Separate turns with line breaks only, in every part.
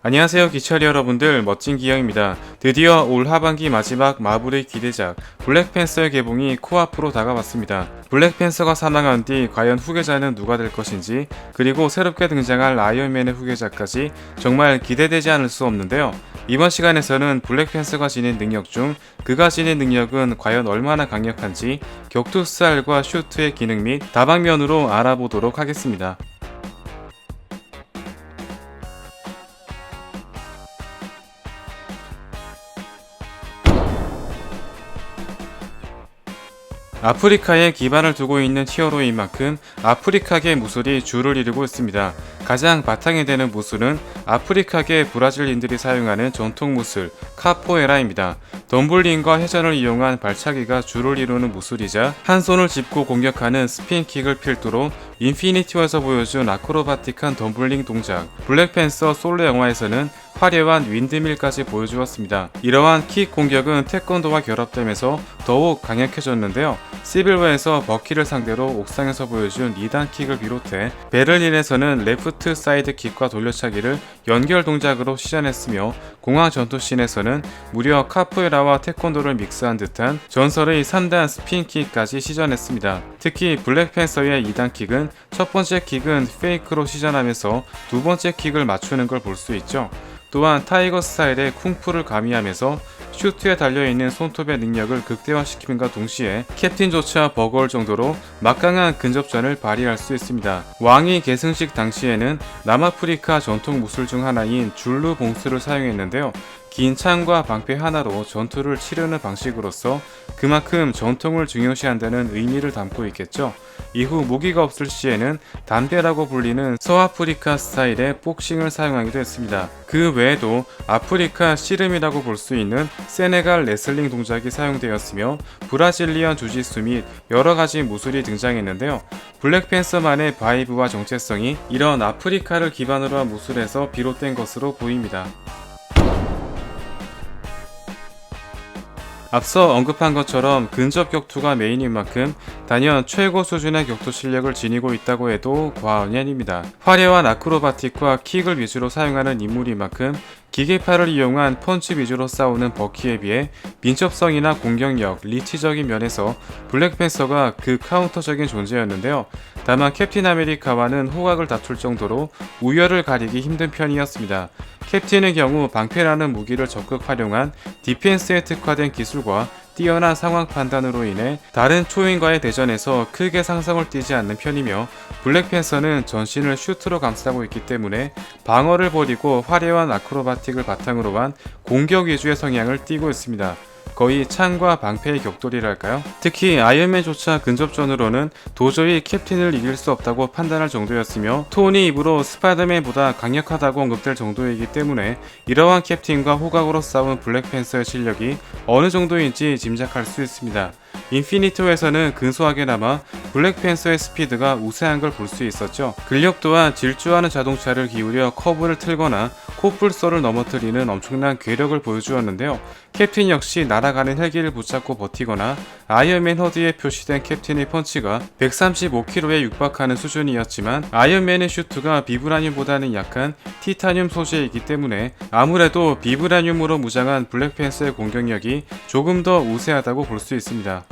안녕하세요 기철이 여러분들, 멋진 기영입니다. 드디어 올 하반기 마지막 마블의 기대작 블랙팬서의 개봉이 코앞으로 다가왔습니다. 블랙팬서가 사망한 뒤 과연 후계자는 누가 될 것인지, 그리고 새롭게 등장할 아이언맨의 후계자까지 정말 기대되지 않을 수 없는데요. 이번 시간에서는 블랙팬서가 지닌 능력 중 그가 지닌 능력은 과연 얼마나 강력한지 격투스타일과 슈트의 기능 및 다방면으로 알아보도록 하겠습니다. 아프리카에 기반을 두고 있는 히어로인 만큼 아프리카계 무술이 주를 이루고 있습니다. 가장 바탕이 되는 무술은 아프리카계 브라질인들이 사용하는 전통 무술 카포에라입니다. 덤블링과 회전을 이용한 발차기가 주를 이루는 무술이자, 한 손을 짚고 공격하는 스핀킥을 필두로 인피니티 워에서 보여준 아크로바틱한 덤블링 동작, 블랙팬서 솔로 영화에서는 화려한 윈드밀까지 보여주었습니다. 이러한 킥 공격은 태권도와 결합되면서 더욱 강력해졌는데요. 시빌워에서 버키를 상대로 옥상에서 보여준 2단 킥을 비롯해 베를린에서는 레프트 사이드 킥과 돌려차기를 연결 동작으로 시전했으며, 공항 전투씬에서는 무려 카포에라와 태권도를 믹스한 듯한 전설의 3단 스핀킥까지 시전했습니다. 특히 블랙팬서의 2단 킥은 첫 번째 킥은 페이크로 시전하면서 두 번째 킥을 맞추는 걸 볼 수 있죠. 또한 타이거 스타일의 쿵푸를 가미하면서 슈트에 달려있는 손톱의 능력을 극대화시킴과 동시에 캡틴조차 버거울 정도로 막강한 근접전을 발휘할 수 있습니다. 왕위 계승식 당시에는 남아프리카 전통 무술 중 하나인 줄루 봉수를 사용했는데요. 긴 창과 방패 하나로 전투를 치르는 방식으로서 그만큼 전통을 중요시한다는 의미를 담고 있겠죠. 이후 무기가 없을 시에는 담배라고 불리는 서아프리카 스타일의 복싱을 사용하기도 했습니다. 그 외에도 아프리카 씨름이라고 볼 수 있는 세네갈 레슬링 동작이 사용되었으며, 브라질리언 주짓수 및 여러가지 무술이 등장했는데요. 블랙팬서만의 바이브와 정체성이 이런 아프리카를 기반으로 한 무술에서 비롯된 것으로 보입니다. 앞서 언급한 것처럼 근접 격투가 메인인 만큼 단연 최고 수준의 격투 실력을 지니고 있다고 해도 과언이 아닙니다. 화려한 아크로바틱과 킥을 위주로 사용하는 인물인 만큼 기계팔을 이용한 펀치 위주로 싸우는 버키에 비해 민첩성이나 공격력, 리치적인 면에서 블랙팬서가 그 카운터적인 존재였는데요. 다만 캡틴 아메리카와는 호각을 다툴 정도로 우열을 가리기 힘든 편이었습니다. 캡틴의 경우 방패라는 무기를 적극 활용한 디펜스에 특화된 기술과 뛰어난 상황 판단으로 인해 다른 초인과의 대전에서 크게 상성을 띠지 않는 편이며, 블랙팬서는 전신을 슈트로 감싸고 있기 때문에 방어를 버리고 화려한 아크로바틱을 바탕으로 한 공격 위주의 성향을 띠고 있습니다. 거의 창과 방패의 격돌이랄까요? 특히 아이언맨조차 근접전으로는 도저히 캡틴을 이길 수 없다고 판단할 정도였으며, 토니 입으로 스파이더맨보다 강력하다고 언급될 정도이기 때문에 이러한 캡틴과 호각으로 싸운 블랙팬서의 실력이 어느 정도인지 짐작할 수 있습니다. 인피니티 워에서는 근소하게나마 블랙팬서의 스피드가 우세한 걸 볼 수 있었죠. 근력 또한 질주하는 자동차를 기울여 커브를 틀거나 코뿔소를 넘어뜨리는 엄청난 괴력을 보여주었는데요. 캡틴 역시 날아가는 헬기를 붙잡고 버티거나 아이언맨 허드에 표시된 캡틴의 펀치가 135kg에 육박하는 수준이었지만, 아이언맨의 슈트가 비브라늄보다는 약한 티타늄 소재이기 때문에 아무래도 비브라늄으로 무장한 블랙팬서의 공격력이 조금 더 우세하다고 볼 수 있습니다.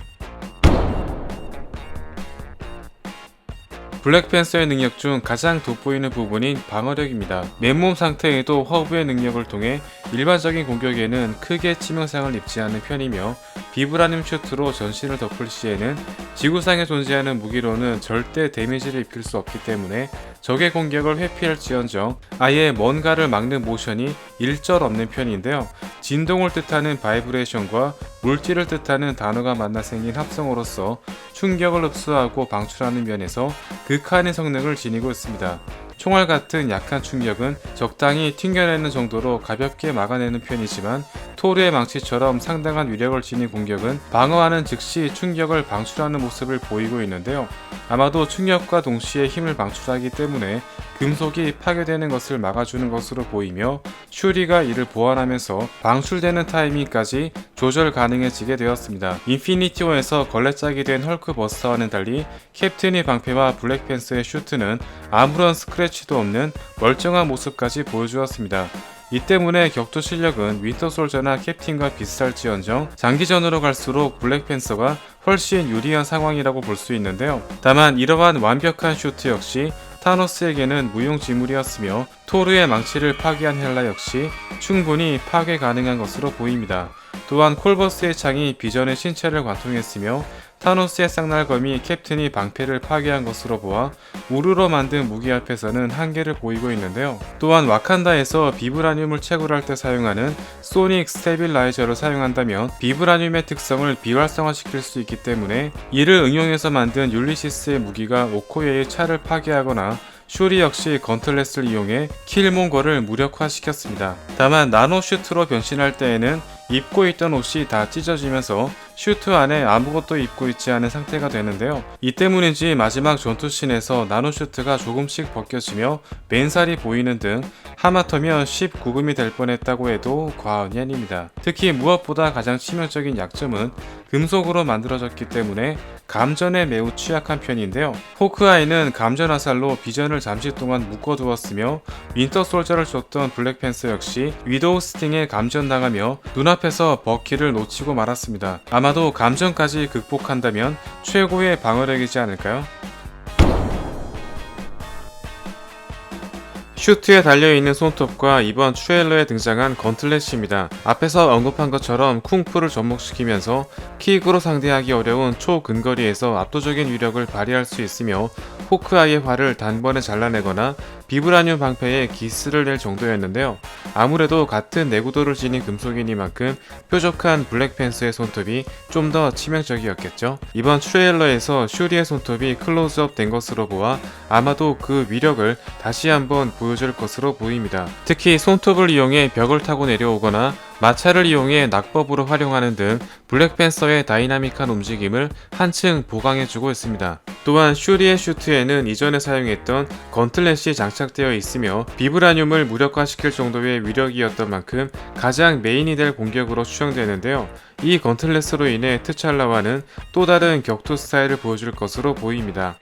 블랙팬서의 능력 중 가장 돋보이는 부분인 방어력입니다. 맨몸 상태에도 허브의 능력을 통해 일반적인 공격에는 크게 치명상을 입지 않는 편이며, 비브라늄 슈트로 전신을 덮을 시에는 지구상에 존재하는 무기로는 절대 데미지를 입힐 수 없기 때문에 적의 공격을 회피할지언정 아예 뭔가를 막는 모션이 일절 없는 편인데요. 진동을 뜻하는 바이브레이션과 물질을 뜻하는 단어가 만나 생긴 합성어로서 충격을 흡수하고 방출하는 면에서 극한의 성능을 지니고 있습니다. 총알 같은 약한 충격은 적당히 튕겨내는 정도로 가볍게 막아내는 편이지만, 토르의 망치처럼 상당한 위력을 지닌 공격은 방어하는 즉시 충격을 방출하는 모습을 보이고 있는데요. 아마도 충격과 동시에 힘을 방출하기 때문에 금속이 파괴되는 것을 막아주는 것으로 보이며, 슈리가 이를 보완하면서 방출되는 타이밍까지 조절 가능해지게 되었습니다. 인피니티 워에서 걸레짝이 된 헐크 버스터와는 달리 캡틴의 방패와 블랙팬서의 슈트는 아무런 스크래치도 없는 멀쩡한 모습까지 보여주었습니다. 이 때문에 격투 실력은 윈터 솔저나 캡틴과 비슷할지언정 장기전으로 갈수록 블랙팬서가 훨씬 유리한 상황이라고 볼 수 있는데요. 다만 이러한 완벽한 슈트 역시 타노스에게는 무용지물이었으며 토르의 망치를 파괴한 헬라 역시 충분히 파괴 가능한 것으로 보입니다. 또한 콜버스의 창이 비전의 신체를 관통했으며 타노스의 쌍날검이 캡틴이 방패를 파괴한 것으로 보아 우르로 만든 무기 앞에서는 한계를 보이고 있는데요. 또한 와칸다에서 비브라늄을 채굴할 때 사용하는 소닉 스테빌라이저를 사용한다면 비브라늄의 특성을 비활성화시킬 수 있기 때문에 이를 응용해서 만든 율리시스의 무기가 오코예의 차를 파괴하거나 슈리 역시 건틀렛을 이용해 킬몽거를 무력화시켰습니다. 다만 나노 슈트로 변신할 때에는 입고 있던 옷이 다 찢어지면서 슈트 안에 아무것도 입고 있지 않은 상태가 되는데요. 이 때문인지 마지막 전투씬에서 나노 슈트가 조금씩 벗겨지며 맨살이 보이는 등 하마터면 19금이 될 뻔했다고 해도 과언이 아닙니다. 특히 무엇보다 가장 치명적인 약점은 금속으로 만들어졌기 때문에 감전에 매우 취약한 편인데요. 호크아이는 감전 화살로 비전을 잠시 동안 묶어두었으며 윈터 솔저를 쫓던 블랙팬서 역시 위도우 스팅에 감전당하며 눈앞에서 버키를 놓치고 말았습니다. 아마도 감전까지 극복한다면 최고의 방어력이지 않을까요? 슈트에 달려있는 손톱과 이번 트레일러에 등장한 건틀렛입니다. 앞에서 언급한 것처럼 쿵푸를 접목시키면서 킥으로 상대하기 어려운 초근거리에서 압도적인 위력을 발휘할 수 있으며 호크아이의 활을 단번에 잘라내거나 비브라늄 방패에 기스를 낼 정도였는데요. 아무래도 같은 내구도를 지닌 금속이니만큼 뾰족한 블랙팬서의 손톱이 좀 더 치명적이었겠죠. 이번 트레일러에서 슈리의 손톱이 클로즈업 된 것으로 보아 아마도 그 위력을 다시 한번 보여줄 것으로 보입니다. 특히 손톱을 이용해 벽을 타고 내려오거나 마차를 이용해 낙법으로 활용하는 등 블랙팬서의 다이나믹한 움직임을 한층 보강해주고 있습니다. 또한 슈리의 슈트에는 이전에 사용했던 건틀렛이 장착되어 있으며 비브라늄을 무력화시킬 정도의 위력이었던 만큼 가장 메인이 될 공격으로 추정되는데요. 이 건틀렛으로 인해 트찰라와는 또 다른 격투 스타일을 보여줄 것으로 보입니다.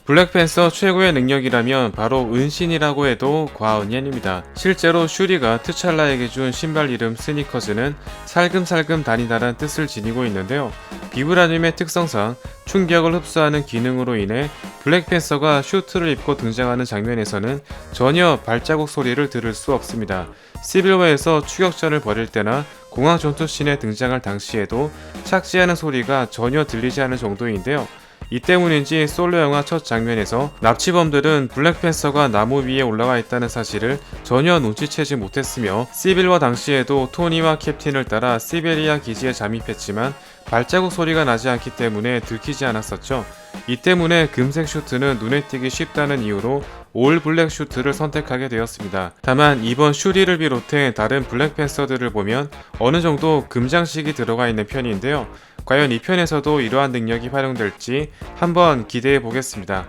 블랙팬서 최고의 능력이라면 바로 은신이라고 해도 과언이 아닙니다. 실제로 슈리가 트찰라에게 준 신발 이름 스니커즈는 살금살금 다니다란 뜻을 지니고 있는데요. 비브라늄의 특성상 충격을 흡수하는 기능으로 인해 블랙팬서가 슈트를 입고 등장하는 장면에서는 전혀 발자국 소리를 들을 수 없습니다. 시빌워에서 추격전을 벌일 때나 공항 전투씬에 등장할 당시에도 착지하는 소리가 전혀 들리지 않을 정도인데요. 이 때문인지 솔로 영화 첫 장면에서 납치범들은 블랙팬서가 나무 위에 올라와 있다는 사실을 전혀 눈치채지 못했으며 시빌워 당시에도 토니와 캡틴을 따라 시베리아 기지에 잠입했지만 발자국 소리가 나지 않기 때문에 들키지 않았었죠. 이 때문에 금색 슈트는 눈에 띄기 쉽다는 이유로 올 블랙 슈트를 선택하게 되었습니다. 다만 이번 슈리를 비롯해 다른 블랙팬서들을 보면 어느 정도 금장식이 들어가 있는 편인데요. 과연 이 편에서도 이러한 능력이 활용될지 한번 기대해 보겠습니다.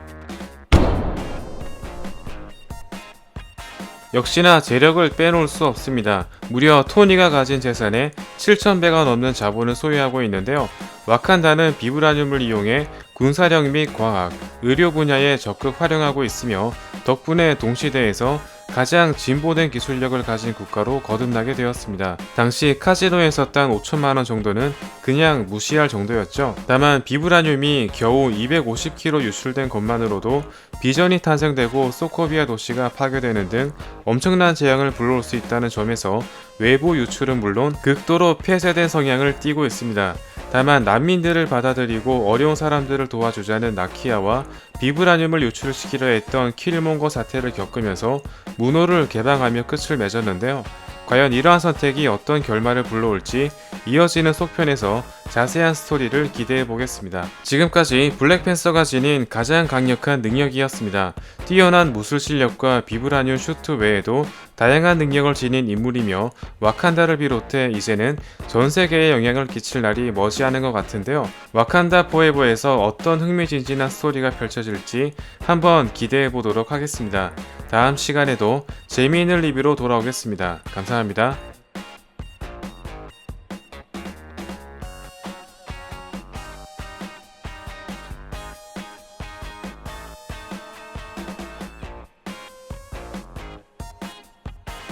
역시나 재력을 빼놓을 수 없습니다. 무려 토니가 가진 재산의 7,000배가 넘는 자본을 소유하고 있는데요. 와칸다는 비브라늄을 이용해 군사력 및 과학, 의료 분야에 적극 활용하고 있으며 덕분에 동시대에서 가장 진보된 기술력을 가진 국가로 거듭나게 되었습니다. 당시 카지노에서 딴 5천만원 정도는 그냥 무시할 정도였죠. 다만 비브라늄이 겨우 250km 유출된 것만으로도 비전이 탄생되고 소코비아 도시가 파괴되는 등 엄청난 재앙을 불러올 수 있다는 점에서 외부 유출은 물론 극도로 폐쇄된 성향을 띠고 있습니다. 다만 난민들을 받아들이고 어려운 사람들을 도와주자는 나키아와 비브라늄을 유출시키려 했던 킬몽거 사태를 겪으면서 문호를 개방하며 끝을 맺었는데요. 과연 이러한 선택이 어떤 결말을 불러올지 이어지는 속편에서 자세한 스토리를 기대해 보겠습니다. 지금까지 블랙팬서가 지닌 가장 강력한 능력이었습니다. 뛰어난 무술 실력과 비브라늄 슈트 외에도 다양한 능력을 지닌 인물이며 와칸다를 비롯해 이제는 전 세계에 영향을 끼칠 날이 머지않은 것 같은데요. 와칸다 포에버에서 어떤 흥미진진한 스토리가 펼쳐질지 한번 기대해 보도록 하겠습니다. 다음 시간에도 재미있는 리뷰로 돌아오겠습니다. 감사합니다.